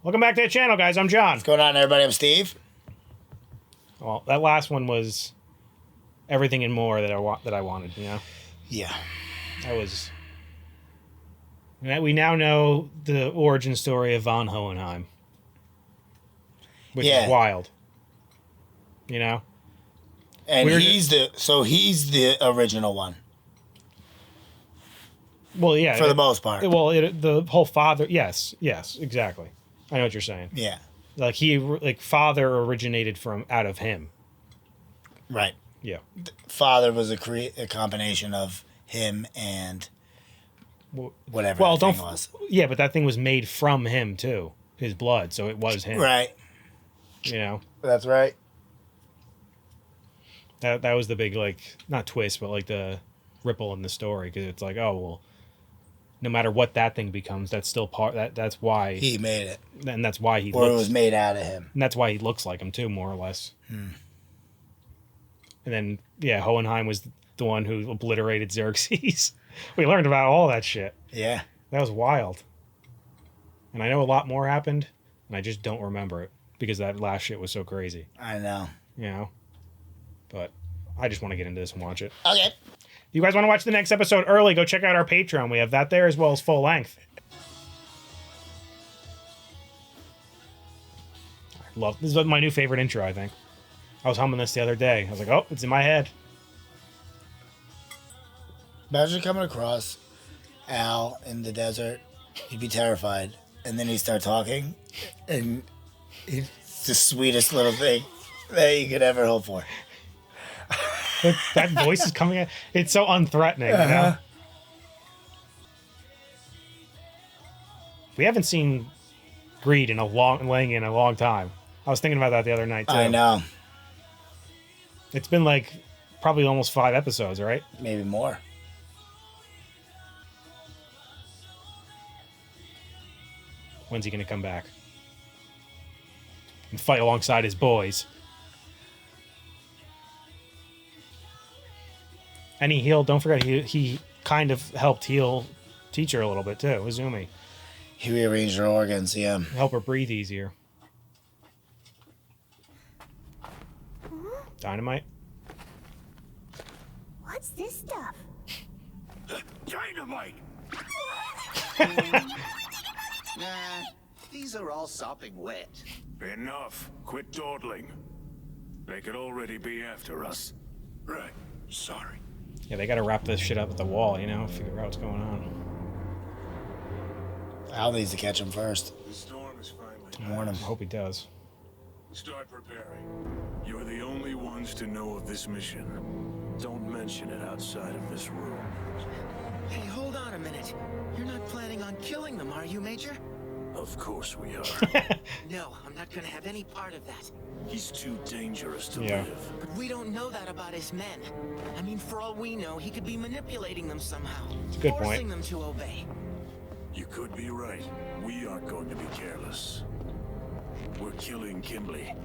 Welcome back to the channel, guys. I'm John. What's going on, everybody? I'm Steve. Well, that last one was everything and more that I wanted, you know? Yeah. That was... We now know the origin story of von Hohenheim. Which is wild. You know? And he's the original one. Well, yeah. For the most part. Well, the whole father... Yes, exactly. I know what you're saying. Yeah. Like father originated from out of him. Right. Yeah. Father was a combination of him and whatever that thing was. Yeah, but that thing was made from him too. His blood, so it was him. Right. You know? That's right. That was the big, like, not twist, but like the ripple in the story, because it's like, oh, well, no matter what that thing becomes, that's still that's why he made it. And that's why he it was made out of him. And that's why he looks like him too, more or less. And then, yeah, Hohenheim was the one who obliterated Xerxes. We learned about all that shit. Yeah. That was wild. And I know a lot more happened, and I just don't remember it, because that last shit was so crazy. I know. You know? But I just want to get into this and watch it. Okay. If you guys want to watch the next episode early, go check out our Patreon. We have that there as well as full length. This is my new favorite intro, I think. I was humming this the other day. I was like, oh, it's in my head. Imagine coming across Al in the desert. You'd be terrified. And then he'd start talking. And it's the sweetest little thing that you could ever hope for. That voice is coming out. It's so unthreatening, you know? We haven't seen Greed laying in a long time. I was thinking about that the other night, too. I know. It's been like probably almost 5 episodes, right? Maybe more. When's he going to come back? And fight alongside his boys. And he healed, don't forget, he kind of helped heal Teacher a little bit, too, Izumi. He rearranged her organs, yeah. Help her breathe easier. Dynamite? What's this stuff? Dynamite! Nah, these are all sopping wet. Enough. Quit dawdling. They could already be after us. Right. Sorry. Yeah, they gotta wrap this shit up at the wall, you know? Figure out what's going on. Al needs to catch him first. The storm is finally Warn him. Hope he does. Start preparing. You're the only ones to know of this mission. Don't mention it outside of this room. Hey, hold on a minute. You're not planning on killing them, are you, Major? Of course we are. No, I'm not gonna have any part of that. He's too dangerous to Yeah. live. But we don't know that about his men. I mean, for all we know, he could be manipulating them somehow. It's a good point. Forcing them to obey. You could be right. We aren't going to be careless. We're killing Kimberly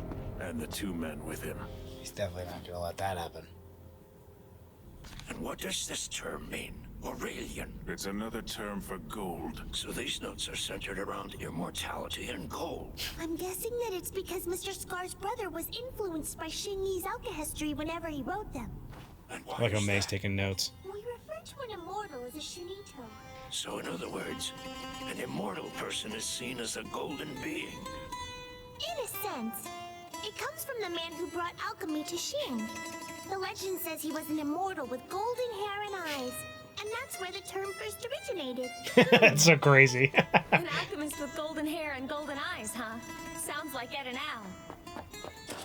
and the 2 men with him. He's definitely not going to let that happen. And what does this term mean? Aurelian. It's another term for gold. So these notes are centered around immortality and gold. I'm guessing that it's because Mr. Scar's brother was influenced by Xing Yi's alchemy whenever he wrote them. And why Like how is May's that? taking notes. We refer to an immortal as a Shinito. So in other words, an immortal person is seen as a golden being. In a sense. It comes from the man who brought alchemy to Xing. The legend says he was an immortal with golden hair and eyes. And that's where the term first originated. That's so crazy. An alchemist with golden hair and golden eyes, huh? Sounds like Ed and Al.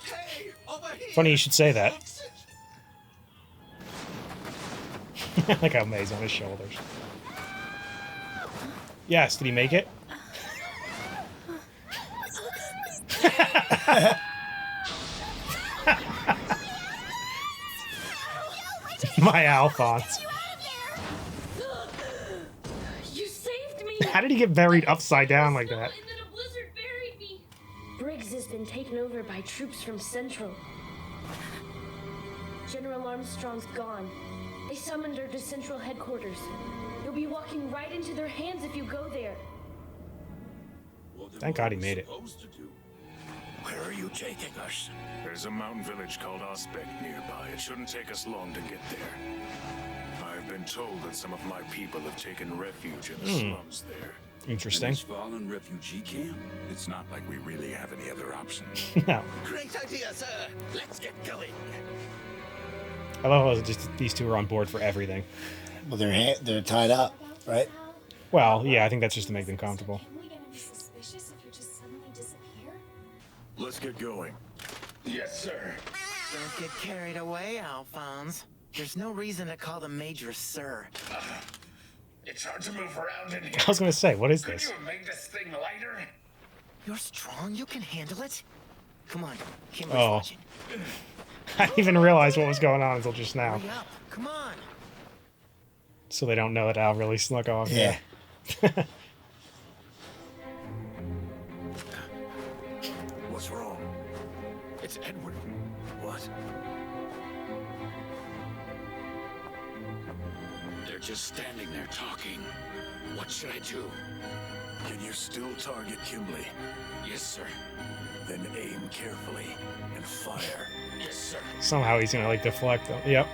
Hey, over here! Funny you should say that. Like how May's on his shoulders. Yes, did he make it? My Alphonse. You saved me! How did he get buried upside down like that? And then a blizzard buried me. Briggs has been taken over by troops from Central. General Armstrong's gone. They summoned her to Central headquarters. You'll be walking right into their hands if you go there. We'll Thank God he made it. Where are you taking us? There's a mountain village called Aspect nearby. It shouldn't take us long to get there. I've been told that some of my people have taken refuge in the slums there. Interesting. This fallen refugee camp? It's not like we really have any other options. No. Great idea, sir. Let's get going. I love how just these two are on board for everything. Well, they're tied up, right? Well, yeah, I think that's just to make them comfortable. Let's get going. Yes, sir. Don't get carried away, Alphonse. There's no reason to call the Major Sir. It's hard to move around in here. I was gonna say, what is Could this? you have made this thing lighter? You're strong, you can handle it. Come on, Kimberly's Oh. watching. I didn't even realize what was going on until just now. Hurry up, come on. So they don't know that Al really snuck off. Yeah. What's wrong? It's Edward. What? They're just standing there talking. What should I do? Can you still target Kimberly? Yes, sir. Then aim carefully and fire. Yes, sir. Somehow he's gonna like deflect them. Yep.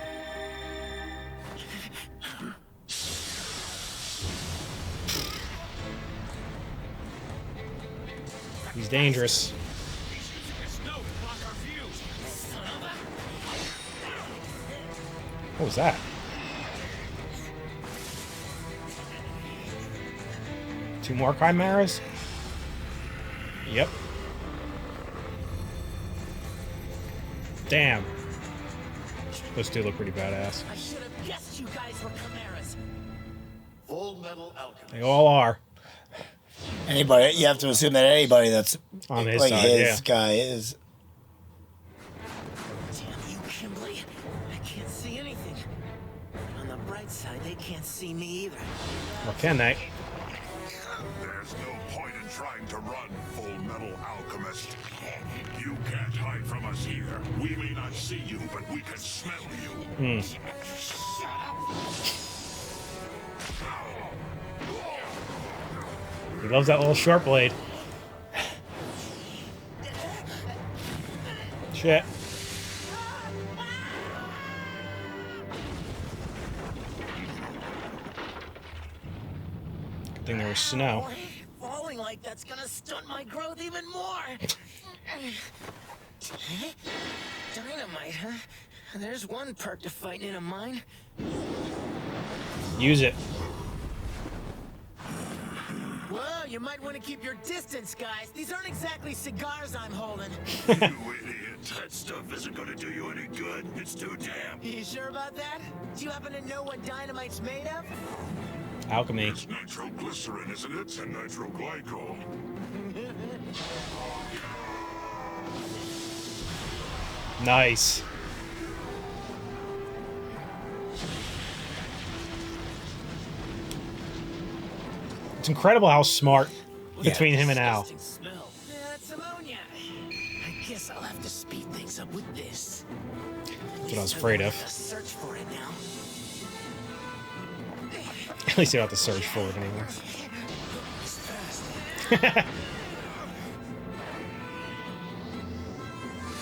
He's dangerous. What was that? Two more chimeras? Yep. Damn. Those two look pretty badass. I should have guessed you guys were chimeras. Fullmetal Alchemist. They all are. Anybody, you have to assume that anybody that's On his like side, his yeah. guy is. Damn you, Kimberly. I can't see anything. On the bright side, they can't see me either. Or can they? There's no point in trying to run, Fullmetal Alchemist. You can't hide from us here. We may not see you, but we can smell you. He loves that little short blade. Shit. Good thing there was snow. Falling like that's gonna stunt my growth even more. Dynamite, huh? There's one perk to fighting in a mine. Use it. Whoa, you might want to keep your distance, guys. These aren't exactly cigars I'm holding. You idiot. That stuff isn't gonna do you any good. It's too damn. You sure about that? Do you happen to know what dynamite's made of? Alchemy. It's nitroglycerin, isn't it? And nitroglycol. Nice. It's incredible how smart between him and Al. Smell. Yeah, that's ammonia. I guess I'll have to speed things up with this. That's what I was afraid of. Let's search for it now. At least you don't have to search for it anymore.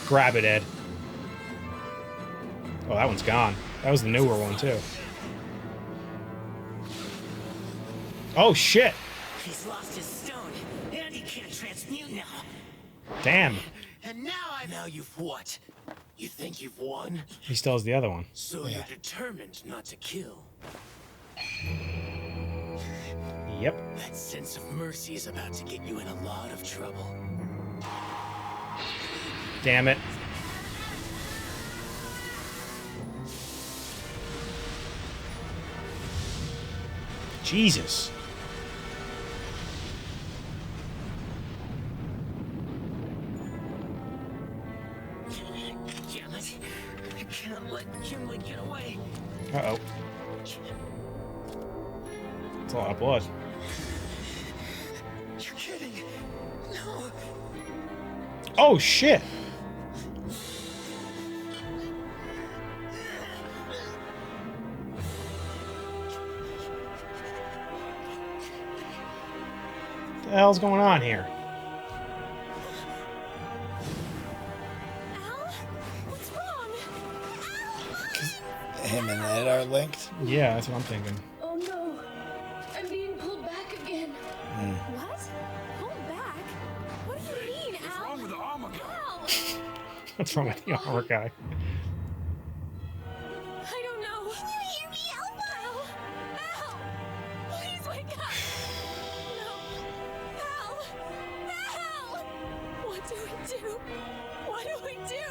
Grab it, Ed. Oh, that one's gone. That was the newer one, too. Oh, shit! He's lost his stone, and he can't transmute now. Damn. And now you've what? You think you've won? He still has the other one. So you're determined not to kill. Yep. That sense of mercy is about to get you in a lot of trouble. Damn it. Jesus. Damn it. I can't let Kimberly get away. Uh-oh. It's a lot of blood. You're kidding. No. Oh, shit! What the hell's going on here? him and Ed are linked. Yeah, that's what I'm thinking. Oh no, I'm being pulled back again. What? Pulled back? What do you mean, What's Al? wrong with the armor guy? Al! What's wrong with the armor guy? I don't know. Can you hear me, Al? Al! Please wake up! No. Al! Al! What do we do? What do we do?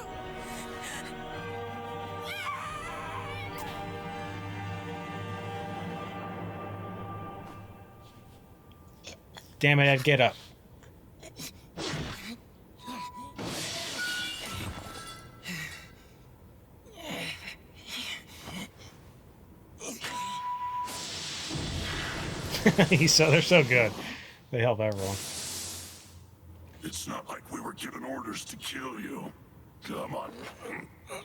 Damn it, Ed, get up. They're so good. They help everyone. It's not like we were given orders to kill you. Come on.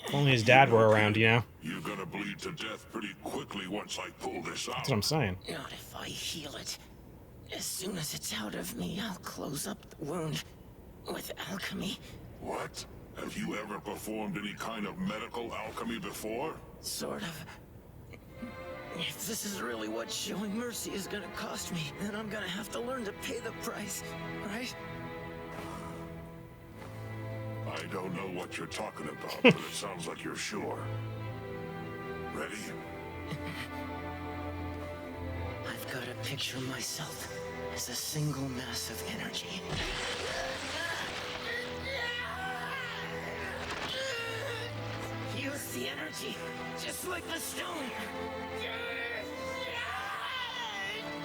If only his dad were around, you know? You're gonna bleed to death pretty quickly once I pull this out. That's what I'm saying. Not if I heal it. As soon as it's out of me, I'll close up the wound with alchemy. What? Have you ever performed any kind of medical alchemy before? Sort of. If this is really what showing mercy is gonna cost me, then I'm gonna have to learn to pay the price, right? I don't know what you're talking about, but it sounds like you're sure. Ready? I've got to picture myself as a single mass of energy. Use the energy, just like the stone.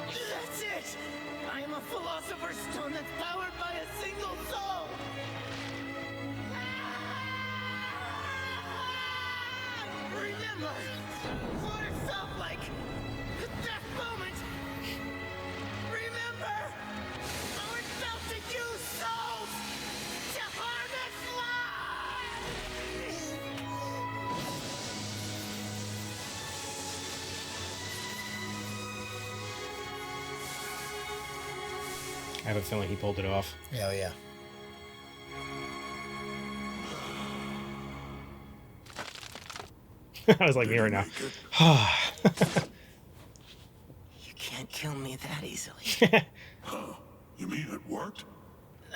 That's it! I am a philosopher's stone that's powered by a single soul! Remember what it felt like at that moment! Remember how it felt to use souls to harness I have a feeling he pulled it off. Oh, yeah. I was like me right now. You can't kill me that easily. Huh? You mean it worked?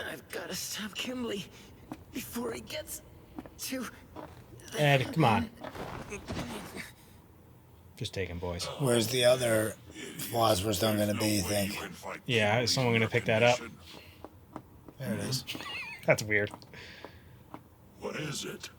I've got to stop Kimberly before he gets to... Ed, come on. Just take him, boys. Where's the other Philosopher's Stone going to be, you think? Yeah, is someone going to pick that up? There it is. That's weird. What is it?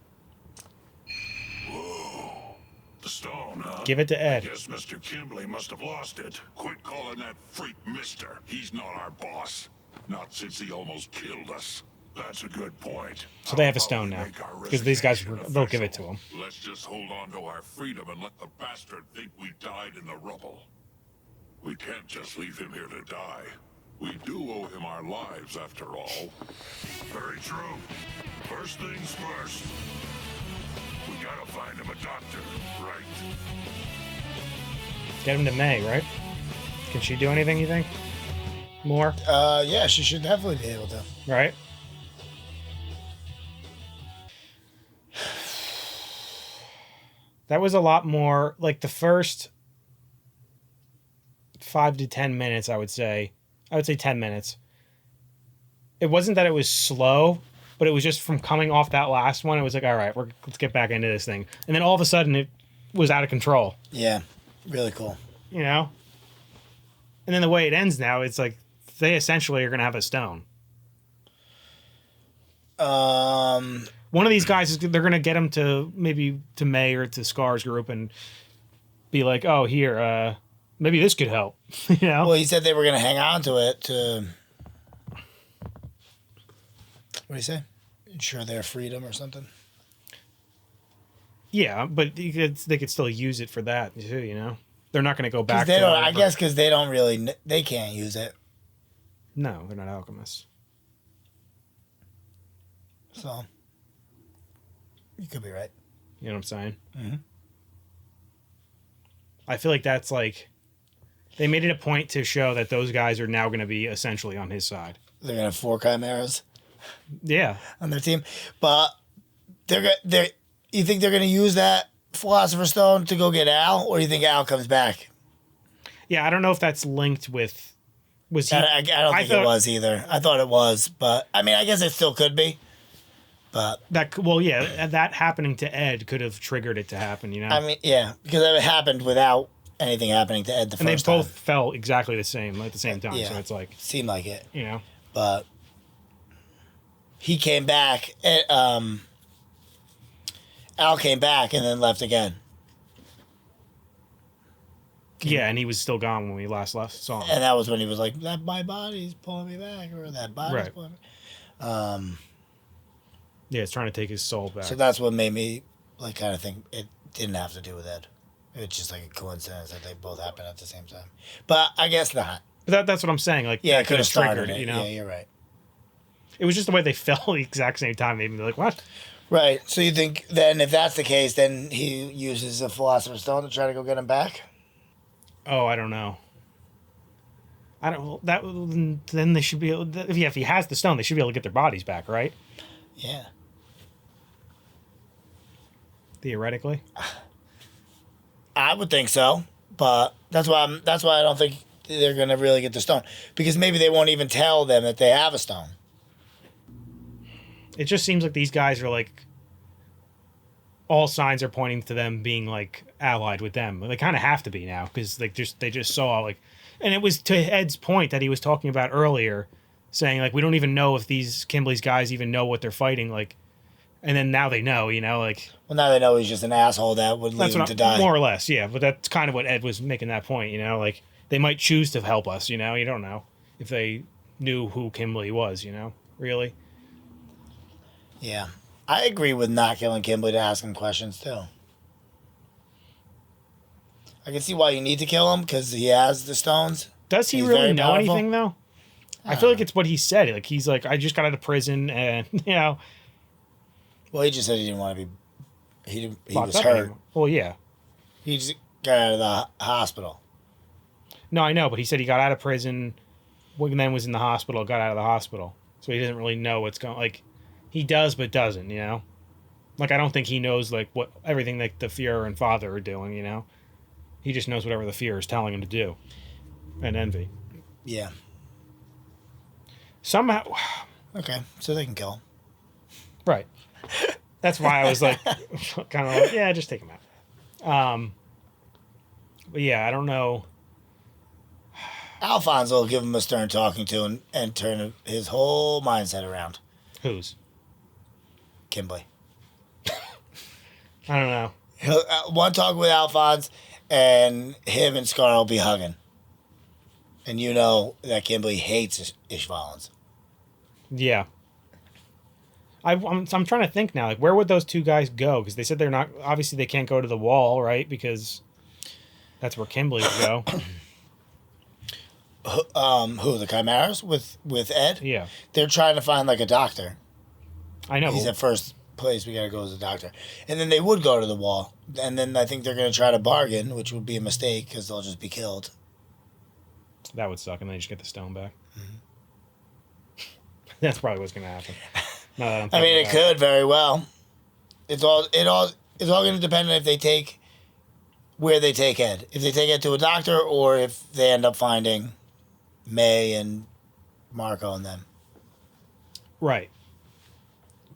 Whoa. The stone, huh? Give it to Ed. Guess Mr. Kimberly must have lost it. Quit calling that freak mister. He's not our boss. Not since he almost killed us. That's a good point. So they have a stone now. Because these guys, they'll give it to him. Let's just hold on to our freedom and let the bastard think we died in the rubble. We can't just leave him here to die. We do owe him our lives, after all. Very true. First things first. We gotta find him a doctor, right? Get him to May, right? Can she do anything, you think? More? Yeah, she should definitely be able to. Right? That was a lot more, like the first 5 to 10 minutes, I would say 10 minutes. It wasn't that it was slow, but it was just from coming off that last one, it was like, all right, let's get back into this thing. And then all of a sudden it was out of control. Yeah, really cool. You know? And then the way it ends now, it's like they essentially are going to have a stone. One of these guys, they're going to get him to maybe to May or to Scar's group and be like, oh, here, maybe this could help. You know? Well, he said they were going to hang on to it to... What do you say? Ensure their freedom or something? Yeah, but they could still use it for that, too, you know? They're not going to go back They to don't, I guess because they don't really... They can't use it. No, they're not alchemists. So... You could be right. You know what I'm saying? Mm-hmm. I feel like that's like... They made it a point to show that those guys are now going to be essentially on his side. They're going to have 4 chimeras Yeah. on their team. But you think they're going to use that Philosopher's Stone to go get Al, or do you think Al comes back? Yeah, I don't know if that's linked with. Was he? I don't think it was either. I thought it was, but I mean, I guess it still could be. But that happening to Ed could have triggered it to happen. You know. I mean, yeah, because it happened without anything happening to Ed the and first they time. both fell exactly the same at the same time. Yeah. So it's like Seemed like it. you know. But he came back. Al came back and then left again. Yeah, and he was still gone when we last saw him. And that was when he was like, "That my body's pulling me back," or "That body's Right. pulling me." Yeah, it's trying to take his soul back. So that's what made me like kind of think it didn't have to do with Ed. It's just like a coincidence that they both happened at the same time. But I guess not. But that's what I'm saying. Like, Yeah, that it could have started it. You know, Yeah, you're right. it was just the way they fell the exact same time. Made me like, what? Right. So you think then, if that's the case, then he uses a Philosopher's Stone to try to go get him back? Oh, I don't know. I don't. That then they should be able. If he has the stone, they should be able to get their bodies back, right? Yeah. Theoretically. I would think so, but that's why I don't think they're gonna really get the stone, because maybe they won't even tell them that they have a stone. It just seems like these guys are like. All signs are pointing to them being like allied with them. They kind of have to be now because like they just saw like, and it was to Ed's point that he was talking about earlier, saying like we don't even know if these Kimberly's guys even know what they're fighting like, and then now they know, you know, like. Well, now they know he's just an asshole that would leave him to die. More or less, yeah. But that's kind of what Ed was making that point, you know, like they might choose to help us, you know. You don't know if they knew who Kimberly was, you know, really. Yeah. I agree with not killing Kimberly to ask him questions, too. I can see why you need to kill him, because he has the stones. Does he He's really very know powerful. anything, though? I feel like it's what he said. Like, he's like, I just got out of prison, and, you know. Well, he just said he didn't want to be... He locked was up hurt. anymore. Well, yeah. He just got out of the hospital. No, I know, but he said he got out of prison, and then was in the hospital, got out of the hospital. So he doesn't really know what's going... Like, he does, but doesn't, you know? Like, I don't think he knows, like, what everything that the Fuhrer and Father are doing, you know? He just knows whatever the Fuhrer is telling him to do. And Envy. Yeah. Somehow... Okay, so they can kill him. Right. That's why I was, like, kind of like, yeah, just take him out. But, yeah, I don't know... Alfonso will give him a stern talking to and turn his whole mindset around. Whose? Kimberly. I don't know. He'll, one talk with Alphonse, and him and Scar will be hugging. And you know that Kimberly hates Ishvalans. Yeah. I'm trying to think now. Like, where would those two guys go? Because they said they're not... Obviously, they can't go to the wall, right? Because that's where Kimberly would go. Who, the Chimeras with Ed? Yeah. They're trying to find, like, a doctor. I know. He's at first place we gotta go as a doctor. And then they would go to the wall. And then I think they're going to try to bargain, which would be a mistake because they'll just be killed. That would suck, and then you just get the stone back. Mm-hmm. That's probably what's going to happen. I mean, it could very well. It's all going to depend on if they take where they take Ed. If they take Ed to a doctor, or if they end up finding May and Marco and them. Right.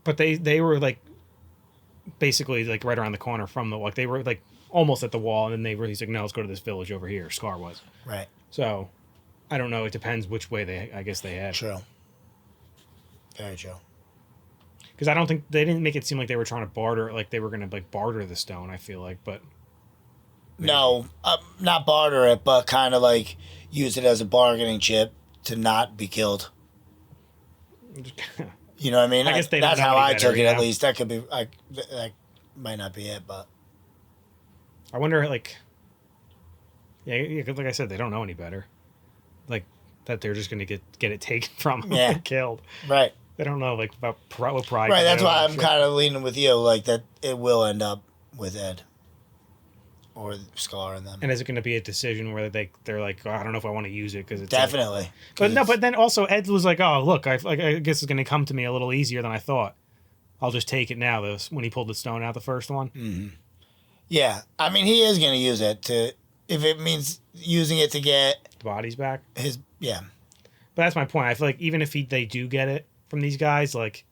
But they were like basically like right around the corner from the, like, they were like almost at the wall, and then he's like, no, let's go to this village over here. Scar was. Right. So I don't know. It depends which way I guess they had. True. Very true. Because I don't think they didn't make it seem like they were trying to barter, like they were going to like barter the stone. I feel like, but no, not barter it, but kind of like use it as a bargaining chip to not be killed. You know what I mean? I guess they that's don't know how any I took better, it. you At know? least that could be. That might not be it, but I wonder, like, yeah, 'cause like I said, they don't know any better. Like that they're just going to get it taken from them and killed. Right. They don't know like about what pride. Right. could That's do why and I'm shit. kind of leaning with you, like that. It will end up with Ed or Scar and them. And is it going to be a decision where they're like, oh, I don't know if I want to use it because it's Definitely. But no, but then also Ed was like, oh, look, I guess it's going to come to me a little easier than I thought. I'll just take it now. When he pulled the stone out, the first one. Mm-hmm. Yeah, I mean, he is going to use it to, if it means using it to get The bodies back. his, yeah. But that's my point. I feel like even if they do get it from these guys, like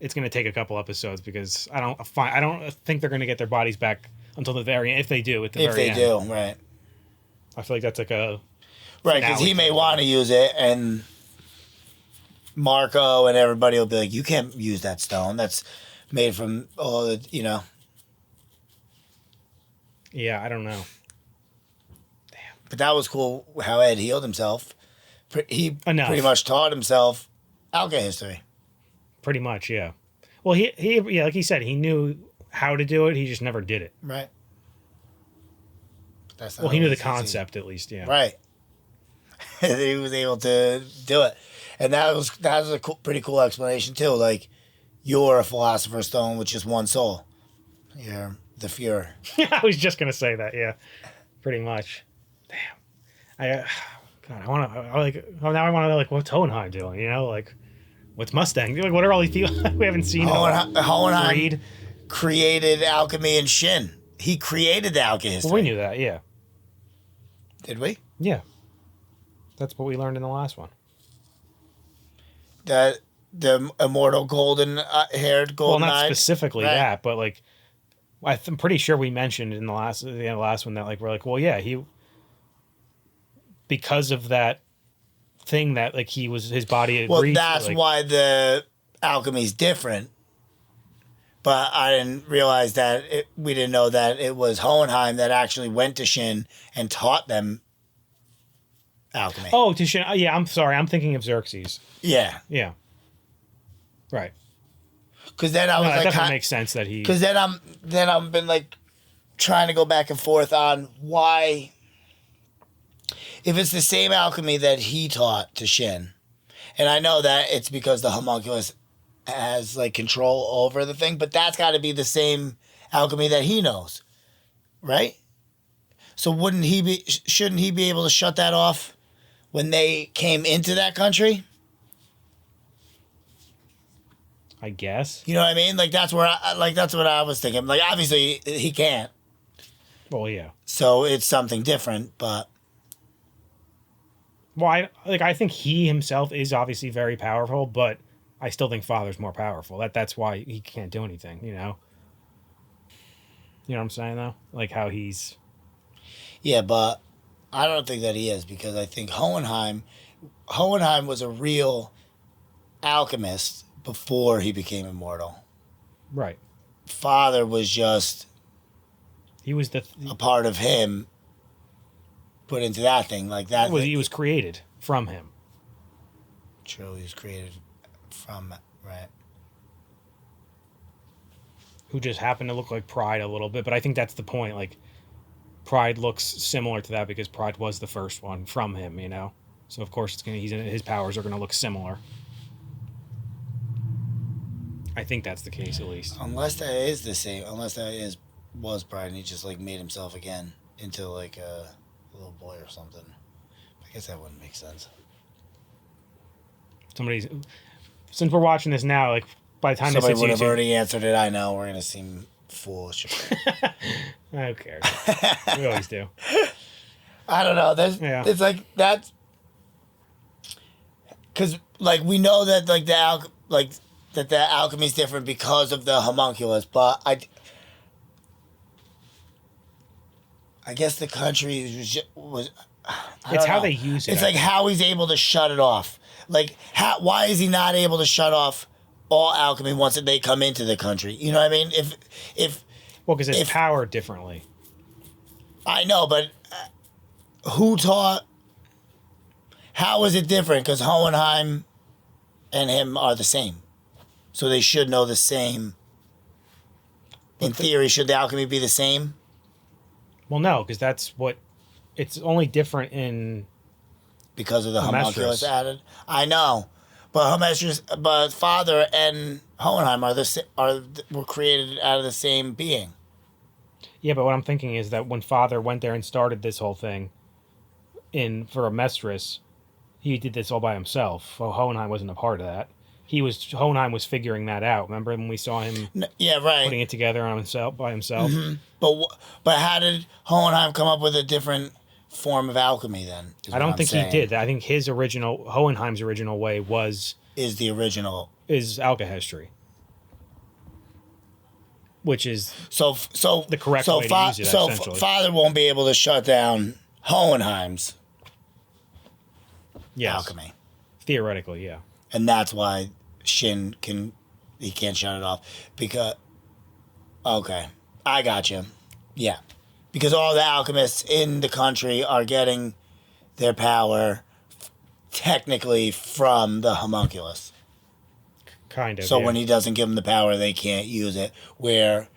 it's going to take a couple episodes because I don't think they're going to get their bodies back until the very end. If they do, at the If very they end. do, right. I feel like that's like a Right, because he finale may type want to thing. use it, and Marco and everybody will be like, you can't use that stone. That's made from all the, you know. Yeah, I don't know. But that was cool how Ed healed himself. He Enough. pretty much taught himself alchemy history. Pretty much, yeah. Well, he yeah, like he said, he knew how to do it. He just never did it. Right. That's not Well, he knew the always easy. concept at least, yeah. Right. He was able to do it. And that was a pretty cool explanation, too. Like, you're a philosopher's stone with just one soul. You're the Fuhrer. I was just gonna say that, yeah. Pretty much. Damn. God, now I want to know, like, what's Hohenheim doing? You know, like, what's Mustang? Like, what are all these people we haven't seen? Hohenheim Creed. created alchemy in Shin. He created the alchemy history. Well, we knew that, yeah. Did we? Yeah. That's what we learned in the last one. That the immortal golden haired Well, golden not eyed. specifically Right. that, but like, I'm pretty sure we mentioned in the last one that like we're like, well, yeah, he because of that thing that like his body. Well, agreed to, that's like, why the alchemy's different. But I didn't realize that we didn't know that it was Hohenheim that actually went to Shin and taught them alchemy. Oh, yeah. I'm sorry. I'm thinking of Xerxes. Yeah. Yeah. Right. Because then I No, was that like, definitely makes sense that he. because then I'm been like trying to go back and forth on why, if it's the same alchemy that he taught to Shin, and I know that it's because the homunculus has like control over the thing, but that's got to be the same alchemy that he knows, right? So shouldn't he be able to shut that off when they came into that country? I guess. You know what I mean? Like that's what I was thinking. Like obviously he can't. Well, yeah. So it's something different, but Well, I think he himself is obviously very powerful, but I still think Father's more powerful. That's why he can't do anything. You know. You know what I'm saying though? Like how he's. yeah, but I don't think that he is, because I think Hohenheim was a real alchemist before he became immortal. Right. Father was just He was a part of him put into that thing like that. he was created from him. True, he was created from, right. Who just happened to look like Pride a little bit, but I think that's the point. Like, Pride looks similar to that because Pride was the first one from him, you know. So of course his powers are gonna look similar. I think that's the case at least. Unless that is the same. Unless that was Pride and he just like made himself again into like a little boy or something. I guess that wouldn't make sense. Since we're watching this now, like by the time Somebody this would hits have YouTube, already answered it. I know we're gonna seem foolish. who cares? We always do. I don't know. Yeah. It's like that's because like we know that like that the alchemy is different because of the homunculus, but I guess the country was It's how they use it. It's like how he's able to shut it off. Like why is he not able to shut off all alchemy once they come into the country? You know what I mean? Well, because it's powered differently. I know, but who taught? How is it different? Because Hohenheim and him are the same, so they should know the same. In theory, should the alchemy be the same? Well, no, because that's what. It's only different in. Because of the homunculus Homestris. added. I know, but Father and Hohenheim were created out of the same being. Yeah, but what I'm thinking is that when Father went there and started this whole thing for a Mestris, he did this all by himself. Well, Hohenheim wasn't a part of that. Hohenheim was figuring that out. Remember when we saw him Yeah, right. putting it together on himself by himself? But how did Hohenheim come up with a different form of alchemy then? I don't think he did. I think his original Hohenheim's original way Is the original. is alchemy, which is So the correct way to use it, So essentially. Father won't be able to shut down Hohenheim's yes, alchemy. theoretically, yeah. And that's why Shin can't shut it off. Because, okay, I got you. Yeah. Because all the alchemists in the country are getting their power technically from the homunculus. Kind of. So yeah. when he doesn't give them the power, they can't use it. Where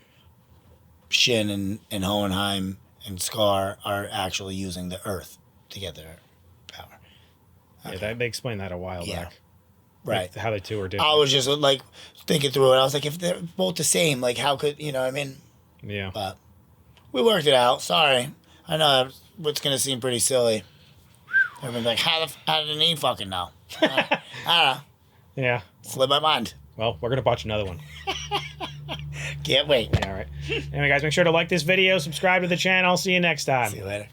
Shin and Hohenheim and Scar are actually using the earth to get their power. Yeah, they explained that a while Yeah. back. Right. Like, how the two are different. I was just like thinking through it. I was like, if they're both the same, like how could, you know what I mean? Yeah. But we worked it out. Sorry. I know it's going to seem pretty silly. Everyone's like, how did he fucking know? I don't know. Yeah. Slipped my mind. Well, we're going to watch another one. Can't wait. Yeah, all right. Anyway, guys, make sure to like this video, subscribe to the channel. See you next time. See you later.